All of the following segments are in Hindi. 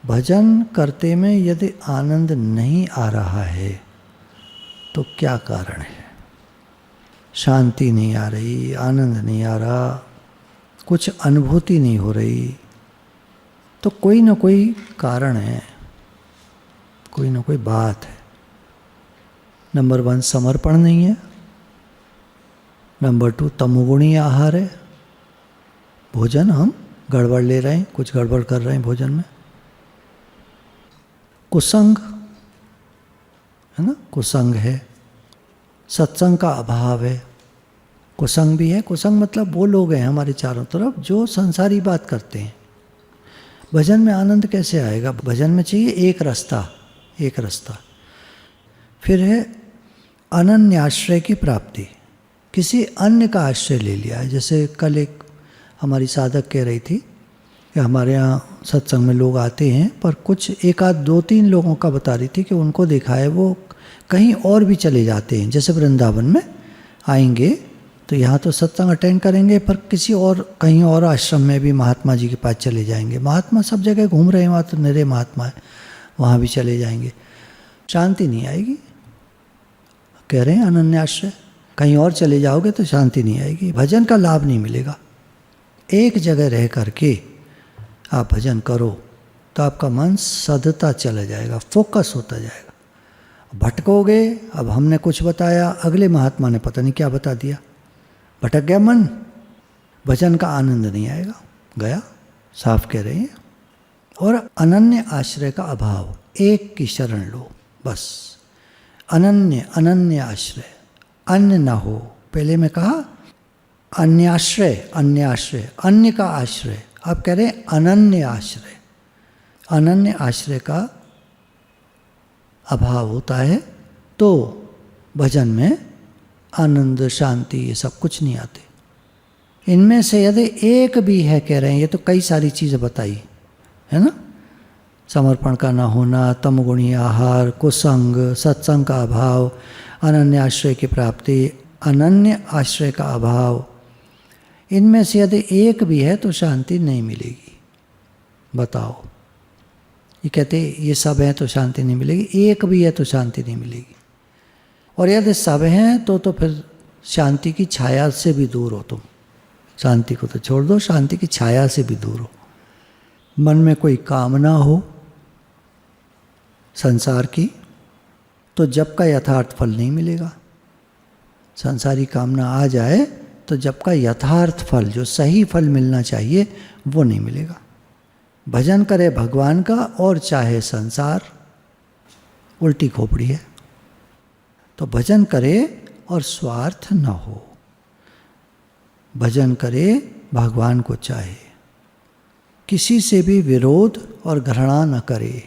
भजन करते में यदि आनंद नहीं आ रहा है तो क्या कारण है? शांति नहीं आ रही, आनंद नहीं आ रहा, कुछ अनुभूति नहीं हो रही, तो कोई ना कोई कारण है, कोई ना कोई बात है। नंबर 1 समर्पण नहीं है, नंबर 2 तमोगुणी आहार है, भोजन हम गड़बड़ ले रहे हैं, कुछ गड़बड़ कर रहे हैं भोजन में। कुसंग है ना, कुसंग है, सत्संग का अभाव है, कुसंग भी है। कुसंग मतलब वो लोग हैं हमारे चारों तरफ जो संसारी बात करते हैं। भजन में आनंद कैसे आएगा? भजन में चाहिए एक रास्ता, एक रास्ता। फिर है अनन्य आश्रय की प्राप्ति, किसी अन्य का आश्रय ले लिया है। जैसे कल एक हमारी साधक कह रही थी कि हमारे यहाँ सत्संग में लोग आते हैं, पर कुछ एक आध 2-3 लोगों का बता रही थी कि उनको देखा है वो कहीं और भी चले जाते हैं। जैसे वृंदावन में आएंगे तो यहाँ तो सत्संग अटेंड करेंगे, पर किसी और कहीं और आश्रम में भी महात्मा जी के पास चले जाएंगे। महात्मा सब जगह घूम रहे हैं, वहाँ तो निरे महात्मा है, वहाँ भी चले जाएंगे, शांति नहीं आएगी। कह रहे हैं अनन्याश्रय, कहीं और चले जाओगे तो शांति नहीं आएगी, भजन का लाभ नहीं मिलेगा। एक जगह रह करके आप भजन करो तो आपका मन सधता चला जाएगा, फोकस होता जाएगा। भटकोगे, अब हमने कुछ बताया, अगले महात्मा ने पता नहीं क्या बता दिया, भटक गया मन, भजन का आनंद नहीं आएगा, गया, साफ कह रहे हैं। और अनन्य आश्रय का अभाव, एक की शरण लो बस, अनन्य अनन्य आश्रय, अन्य ना हो। पहले मैं कहा अन्याश्रय, अन्याश्रय, अन्य का आश्रय, आप कह रहे हैं अनन्य आश्रय। अनन्य आश्रय का अभाव होता है तो भजन में आनंद, शांति, ये सब कुछ नहीं आते। इनमें से यदि एक भी है, कह रहे हैं, ये तो कई सारी चीज़ें बताई है ना, समर्पण का ना होना, तमगुणी आहार, कुसंग, सत्संग का अभाव, अनन्य आश्रय की प्राप्ति, अनन्य आश्रय का अभाव, इनमें से यदि एक भी है तो शांति नहीं मिलेगी। बताओ, ये कहते ये सब हैं तो शांति नहीं मिलेगी, एक भी है तो शांति नहीं मिलेगी। और यदि सब हैं तो फिर शांति की छाया से भी दूर हो तुम। शांति को तो छोड़ दो, शांति की छाया से भी दूर हो। मन में कोई कामना हो संसार की तो जब का यथार्थ फल नहीं मिलेगा। संसारी कामना आ जाए तो जब का यथार्थ फल, जो सही फल मिलना चाहिए, वो नहीं मिलेगा। भजन करे भगवान का और चाहे संसार, उल्टी खोपड़ी है। तो भजन करे और स्वार्थ न हो, भजन करे भगवान को चाहे, किसी से भी विरोध और घृणा न करे।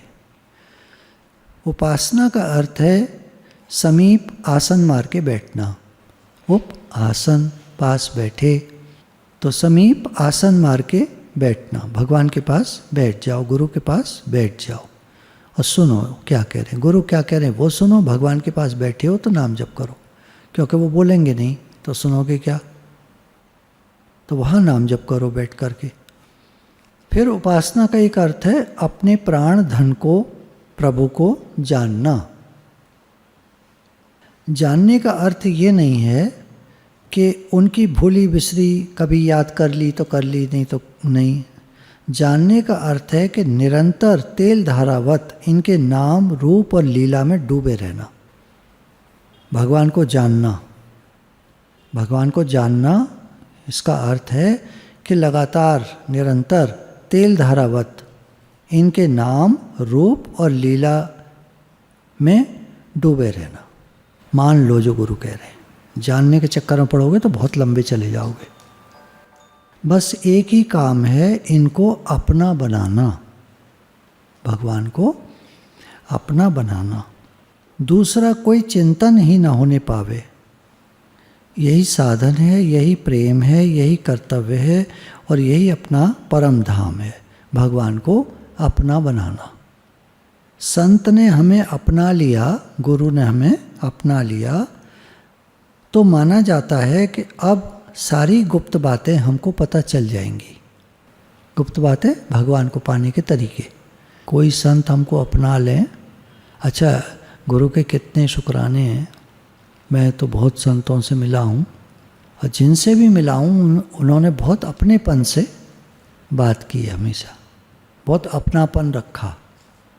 उपासना का अर्थ है समीप आसन मार के बैठना। उप आसन, पास बैठे तो समीप आसन मार के बैठना, भगवान के पास बैठ जाओ, गुरु के पास बैठ जाओ और सुनो क्या कह रहे हैं, गुरु क्या कह रहे हैं वो सुनो। भगवान के पास बैठे हो तो नाम जप करो, क्योंकि वो बोलेंगे नहीं तो सुनोगे क्या, तो वहाँ नाम जप करो बैठ करके। फिर उपासना का एक अर्थ है अपने प्राण धन को, प्रभु को जानना। जानने का अर्थ ये नहीं है कि उनकी भूली बिसरी कभी याद कर ली तो कर ली, नहीं तो नहीं। जानने का अर्थ है कि निरंतर तेल धारावत इनके नाम, रूप और लीला में डूबे रहना। भगवान को जानना, भगवान को जानना, इसका अर्थ है कि लगातार निरंतर तेल धारावत इनके नाम, रूप और लीला में डूबे रहना। मान लो जो गुरु कह रहे हैं, जानने के चक्कर में पड़ोगे तो बहुत लंबे चले जाओगे। बस एक ही काम है, इनको अपना बनाना, भगवान को अपना बनाना। दूसरा कोई चिंतन ही ना होने पावे, यही साधन है, यही प्रेम है, यही कर्तव्य है और यही अपना परम धाम है, भगवान को अपना बनाना। संत ने हमें अपना लिया, गुरु ने हमें अपना लिया, तो माना जाता है कि अब सारी गुप्त बातें हमको पता चल जाएंगी। गुप्त बातें, भगवान को पाने के तरीके, कोई संत हमको अपना लें। अच्छा, गुरु के कितने शुक्राने हैं। मैं तो बहुत संतों से मिला हूँ और जिनसे भी मिला हूँ उन्होंने बहुत अपनेपन से बात की है, हमेशा बहुत अपनापन रखा।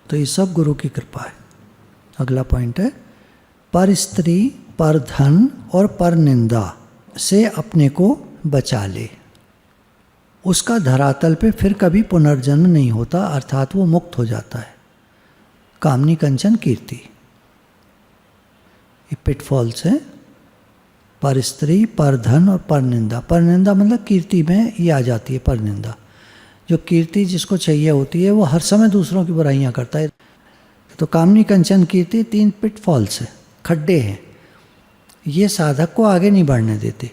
तो ये सब गुरु की कृपा है। अगला पॉइंट है, पर स्त्री, पर धन और पर निंदा से अपने को बचा ले। उसका धरातल पे फिर कभी पुनर्जन्म नहीं होता, अर्थात वो मुक्त हो जाता है। कामनी कंचन कीर्ति, ये पिटफॉल्स हैं। पर स्त्री, पर धन और पर निंदा। पर निंदा मतलब कीर्ति में ये आ जाती है पर निंदा। जो कीर्ति जिसको चाहिए होती है वो हर समय दूसरों की बुराइयां करता है। तो कामनी कंचन कीर्ति 3 पिटफॉल्स है, खड्डे हैं। ये साधक को आगे नहीं बढ़ने देते।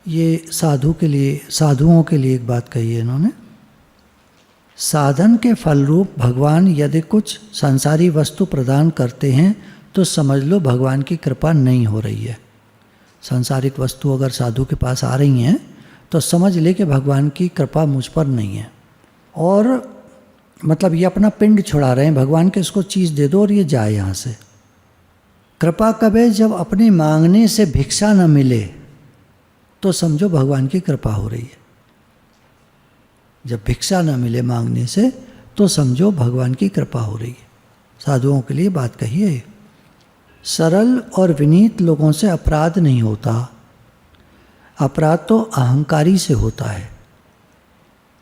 ये साधुओं के लिए एक बात कही है इन्होंने। साधन के फल रूप भगवान यदि कुछ संसारी वस्तु प्रदान करते हैं तो समझ लो भगवान की कृपा नहीं हो रही है। सांसारिक वस्तु अगर साधु के पास आ रही हैं तो समझ ले कि भगवान की कृपा मुझ पर नहीं है। और मतलब ये अपना पिंड छुड़ा रहे हैं, भगवान के इसको चीज़ दे दो और ये जाए यहाँ से। कृपा कब है? जब अपने मांगने से भिक्षा न मिले तो समझो भगवान की कृपा हो रही है। जब भिक्षा न मिले मांगने से तो समझो भगवान की कृपा हो रही है। साधुओं के लिए बात कही है। सरल और विनीत लोगों से अपराध नहीं होता। अपराध तो अहंकारी से होता है।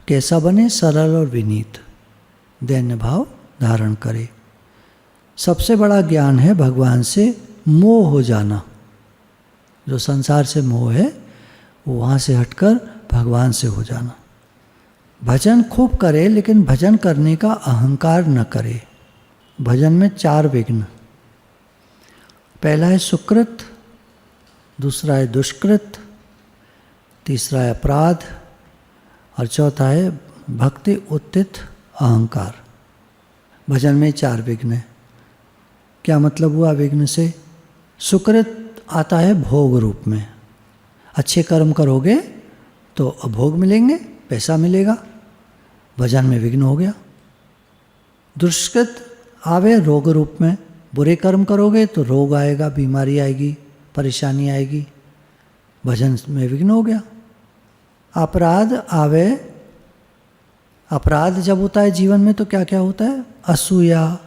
कैसा बने? सरल और विनीत, दैन्य भाव धारण करे। सबसे बड़ा ज्ञान है भगवान से मोह हो जाना। जो संसार से मोह है वो वहाँ से हटकर भगवान से हो जाना। भजन खूब करे लेकिन भजन करने का अहंकार न करे। भजन में 4 विघ्न। पहला है सुकृत, दूसरा है दुष्कृत, तीसरा है अपराध और चौथा है भक्ति उत्थित अहंकार। भजन में 4 विघ्न है। क्या मतलब हुआ विघ्न से? सुकृत आता है भोग रूप में। अच्छे कर्म करोगे तो भोग मिलेंगे, पैसा मिलेगा। भजन में विघ्न हो गया। दुष्कृत आवे रोग रूप में। बुरे कर्म करोगे तो रोग आएगा, बीमारी आएगी, परेशानी आएगी। भजन में विघ्न हो गया। अपराध आवे, अपराध जब होता है जीवन में तो क्या क्या होता है? असूया,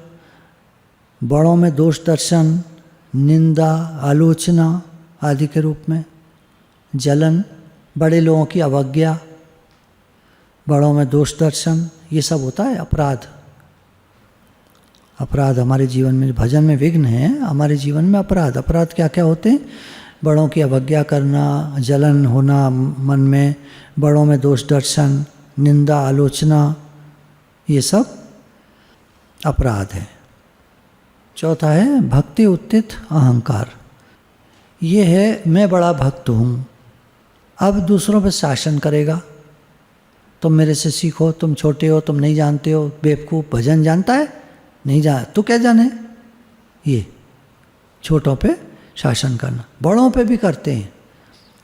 बड़ों में दोष दर्शन, निंदा, आलोचना आदि के रूप में। जलन, बड़े लोगों की अवज्ञा, बड़ों में दोष दर्शन, ये सब होता है अपराध। अपराध हमारे जीवन में, भजन में विघ्न है, हमारे जीवन में अपराध। अपराध क्या क्या होते हैं? बड़ों की अवज्ञा करना, जलन होना मन में, बड़ों में दोष दर्शन, निंदा, आलोचना, ये सब अपराध है। चौथा है भक्ति उत्थित अहंकार। ये है मैं बड़ा भक्त हूँ, अब दूसरों पर शासन करेगा। तुम मेरे से सीखो, तुम छोटे हो, तुम नहीं जानते हो, बेवकूफ़। भजन जानता है? नहीं जान, तू क्या जाने? ये छोटों पे शासन करना। बड़ों पे भी करते हैं।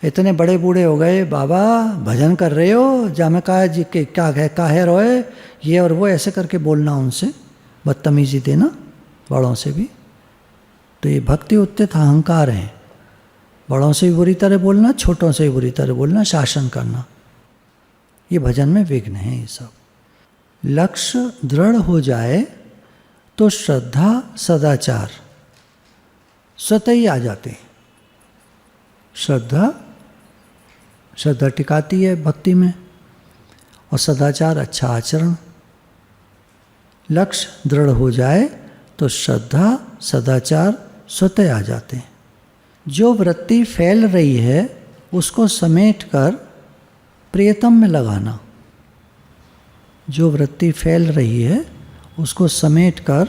इतने बड़े बूढ़े हो गए, बाबा भजन कर रहे हो, जा मैं कहा जी के क्या है, काहे रोए, ये और वो ऐसे करके बोलना, उनसे बदतमीजी देना, बड़ों से भी। तो ये भक्ति उत्थित अहंकार हैं। बड़ों से भी बुरी तरह बोलना, छोटों से भी बुरी तरह बोलना, शासन करना, ये भजन में विघ्न है। ये सब लक्ष्य दृढ़ हो जाए तो श्रद्धा सदाचार स्वतः ही आ जाते हैं। श्रद्धा टिकाती है भक्ति में, और सदाचार अच्छा आचरण। लक्ष्य दृढ़ हो जाए तो श्रद्धा सदाचार स्वतः आ जाते हैं। जो वृत्ति फैल रही है उसको समेट कर प्रियतम में लगाना। जो वृत्ति फैल रही है उसको समेट कर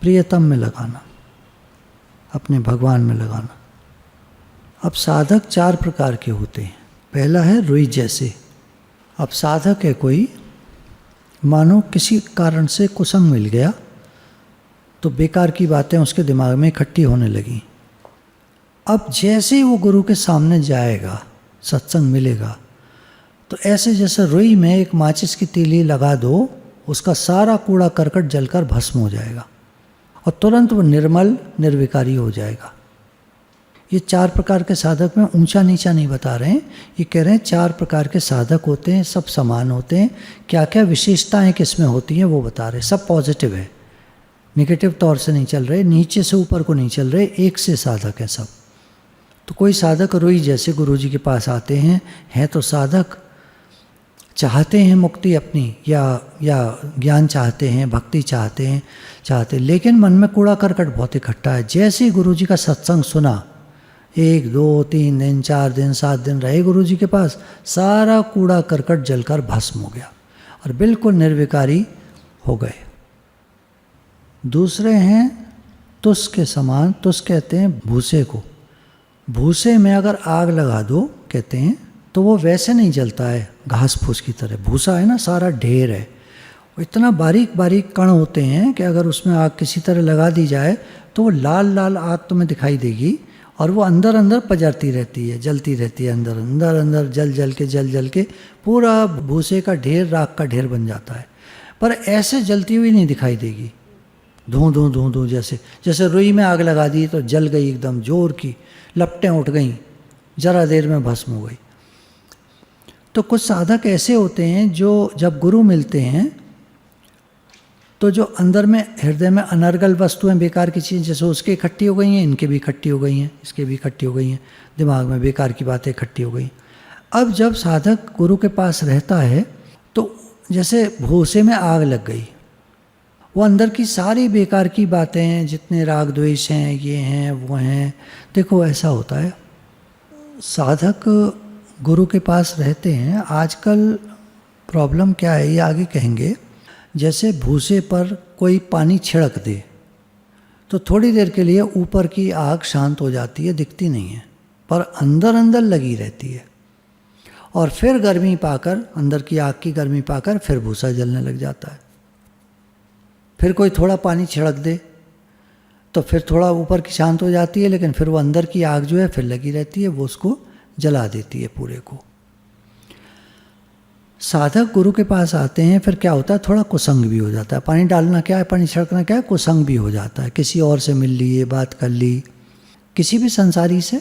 प्रियतम में लगाना, अपने भगवान में लगाना। अब साधक 4 प्रकार के होते हैं। पहला है रुई जैसे। अब साधक है कोई, मानो किसी कारण से कुसंग मिल गया तो बेकार की बातें उसके दिमाग में इकट्ठी होने लगी। अब जैसे ही वो गुरु के सामने जाएगा, सत्संग मिलेगा, तो ऐसे जैसे रुई में एक माचिस की तीली लगा दो उसका सारा कूड़ा करकट जलकर भस्म हो जाएगा और तुरंत वो निर्मल निर्विकारी हो जाएगा। ये 4 प्रकार के साधक में ऊंचा नीचा नहीं बता रहे हैं, ये कह रहे हैं 4 प्रकार के साधक होते हैं, सब समान होते हैं। क्या क्या विशेषताएं किसमें होती हैं वो बता रहे हैं। सब पॉजिटिव है, नेगेटिव तौर से नहीं चल रहे, नीचे से ऊपर को नहीं चल रहे, एक से साधक हैं सब। तो कोई साधक रुई जैसे गुरुजी के पास आते हैं तो साधक चाहते हैं मुक्ति अपनी या ज्ञान चाहते हैं, भक्ति चाहते, लेकिन मन में कूड़ा करकट बहुत इकट्ठा है। जैसे ही गुरुजी का सत्संग सुना, 1 2 3 दिन 4 दिन 7 दिन रहे गुरुजी के पास, सारा कूड़ा करकट जलकर भस्म हो गया और बिल्कुल निर्विकारी हो गए। दूसरे हैं तुस के समान। तुस कहते हैं भूसे को। भूसे में अगर आग लगा दो कहते हैं तो वो वैसे नहीं जलता है घास फूस की तरह। भूसा है ना, सारा ढेर है, वो इतना बारीक बारीक कण होते हैं कि अगर उसमें आग किसी तरह लगा दी जाए तो वो लाल लाल आग तुम्हें दिखाई देगी और वो अंदर अंदर पजरती रहती है, जलती रहती है, अंदर अंदर अंदर जल के पूरा भूसे का ढेर, राख का ढेर बन जाता है। पर ऐसे जलती हुई नहीं दिखाई देगी, धूं धूं धूं धूं जैसे रुई में आग लगा दी तो जल गई, एकदम जोर की लपटें उठ गईं, जरा देर में भस्म हो गई। तो कुछ साधक ऐसे होते हैं जो जब गुरु मिलते हैं तो जो अंदर में हृदय में अनर्गल वस्तुएं, बेकार की चीज़ें, जैसे उसके इकट्ठी हो गई हैं, इनके भी इकट्ठी हो गई हैं, इसके भी इकट्ठी हो गई हैं, दिमाग में बेकार की बातें इकट्ठी हो गई। अब जब साधक गुरु के पास रहता है तो जैसे भूसे में आग लग गई, वो अंदर की सारी बेकार की बातें, जितने राग द्वेष हैं, ये हैं वो हैं, देखो ऐसा होता है। साधक गुरु के पास रहते हैं। आजकल प्रॉब्लम क्या है ये आगे कहेंगे। जैसे भूसे पर कोई पानी छिड़क दे तो थोड़ी देर के लिए ऊपर की आग शांत हो जाती है, दिखती नहीं है, पर अंदर अंदर लगी रहती है और फिर गर्मी पाकर, अंदर की आग की गर्मी पाकर फिर भूसा जलने लग जाता है। फिर कोई थोड़ा पानी छिड़क दे तो फिर थोड़ा ऊपर की शांत हो जाती है, लेकिन फिर वो अंदर की आग जो है फिर लगी रहती है, वो उसको जला देती है पूरे को। साधक गुरु के पास आते हैं, फिर क्या होता है, थोड़ा कुसंग भी हो जाता है। पानी डालना क्या है, पानी छिड़कना क्या है, कुसंग भी हो जाता है। किसी और से मिल लिए, बात कर ली, किसी भी संसारी से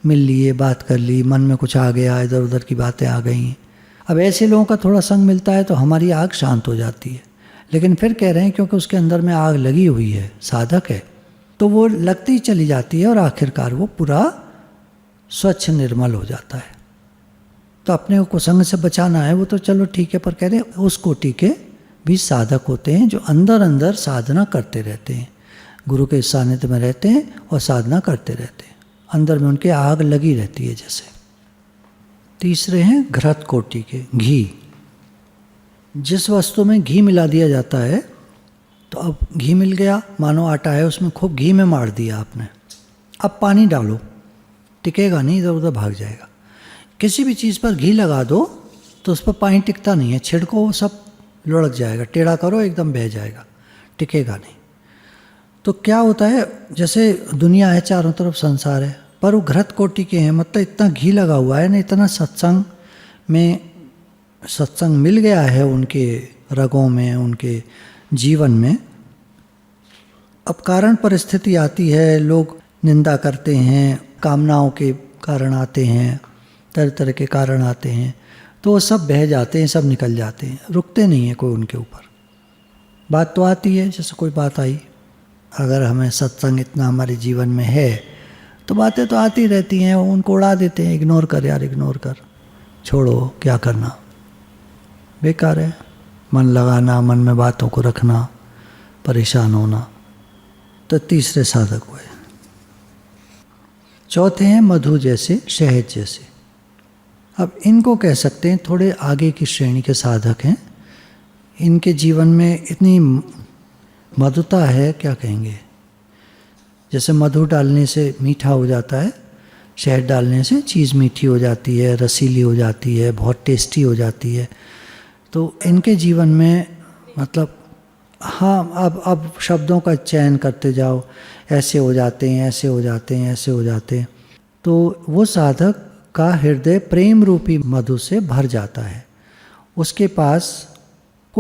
मिल लिए, बात कर ली, मन में कुछ आ गया, इधर उधर की बातें आ गई। अब ऐसे लोगों का थोड़ा संग मिलता है तो हमारी आग शांत हो जाती है। लेकिन फिर कह रहे हैं क्योंकि उसके अंदर में आग लगी हुई है, साधक है, तो वो लगती चली जाती है और आखिरकार वो पूरा स्वच्छ निर्मल हो जाता है। तो अपने को कुसंग से बचाना है वो तो चलो ठीक है, पर कह रहे हैं उस कोटि के भी साधक होते हैं जो अंदर अंदर साधना करते रहते हैं, गुरु के सानिध्य में रहते हैं और साधना करते रहते हैं, अंदर में उनके आग लगी रहती है जैसे। तीसरे हैं घृत कोटि के, घी। जिस वस्तु में घी मिला दिया जाता है, तो अब घी मिल गया, मानो आटा है, उसमें खूब घी में मार दिया आपने, अब पानी डालो, टिकेगा नहीं, इधर उधर भाग जाएगा। किसी भी चीज़ पर घी लगा दो तो उस पर पानी टिकता नहीं है, छिड़को सब लुढ़क जाएगा, टेढ़ा करो एकदम बह जाएगा, टिकेगा नहीं। तो क्या होता है, जैसे दुनिया है चारों तरफ, संसार है, पर वो घृत कोटि के हैं, मतलब इतना घी लगा हुआ है ना, इतना सत्संग मिल गया है उनके रगों में, उनके जीवन में। अब कारण परिस्थिति आती है, लोग निंदा करते हैं, कामनाओं के कारण आते हैं, तरह तरह के कारण आते हैं, तो वो सब बह जाते हैं, सब निकल जाते हैं, रुकते नहीं है कोई उनके ऊपर। बात तो आती है, जैसे कोई बात आई, अगर हमें सत्संग इतना हमारे जीवन में है तो बातें तो आती रहती हैं, उनको उड़ा देते हैं, इग्नोर कर यार, इग्नोर कर, छोड़ो, क्या करना, बेकार है। मन लगाना, मन में बातों को रखना, परेशान होना। तो तीसरे साधक हुए। चौथे हैं मधु जैसे, शहद जैसे। अब इनको कह सकते हैं थोड़े आगे की श्रेणी के साधक हैं, इनके जीवन में इतनी मधुता है, क्या कहेंगे, जैसे मधु डालने से मीठा हो जाता है, शहद डालने से चीज़ मीठी हो जाती है, रसीली हो जाती है, बहुत टेस्टी हो जाती है। तो इनके जीवन में मतलब हाँ, अब शब्दों का चयन करते जाओ, ऐसे हो जाते हैं, ऐसे हो जाते हैं, ऐसे हो जाते हैं, तो वो साधक का हृदय प्रेम रूपी मधु से भर जाता है। उसके पास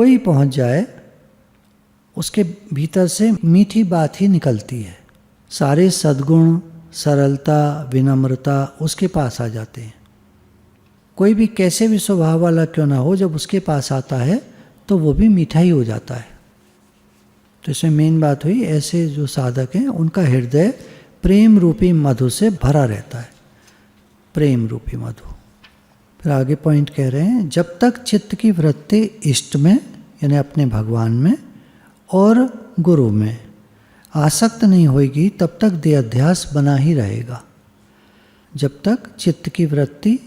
कोई पहुंच जाए उसके भीतर से मीठी बात ही निकलती है। सारे सद्गुण, सरलता, विनम्रता उसके पास आ जाते हैं। कोई भी कैसे भी स्वभाव वाला क्यों ना हो, जब उसके पास आता है तो वो भी मीठा ही हो जाता है। तो इसमें मेन बात हुई, ऐसे जो साधक हैं उनका हृदय प्रेम रूपी मधु से भरा रहता है। प्रेम रूपी मधु। फिर आगे पॉइंट कह रहे हैं, जब तक चित्त की वृत्ति इष्ट में यानी अपने भगवान में और गुरु में आसक्त नहीं होगी तब तक देहाध्यास बना ही रहेगा। जब तक चित्त की वृत्ति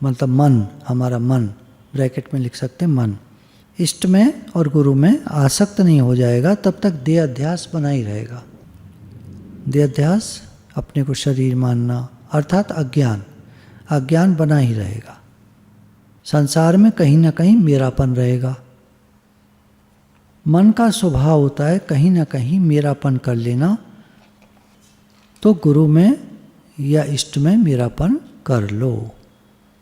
मतलब मन, हमारा मन, ब्रैकेट में लिख सकते हैं मन, इष्ट में और गुरु में आसक्त नहीं हो जाएगा तब तक देहाध्यास बना ही रहेगा। देहाध्यास अपने को शरीर मानना अर्थात अज्ञान, अज्ञान बना ही रहेगा। संसार में कहीं ना कहीं मेरापन रहेगा। मन का स्वभाव होता है कहीं ना कहीं मेरापन कर लेना, तो गुरु में या इष्ट में मेरापन कर लो।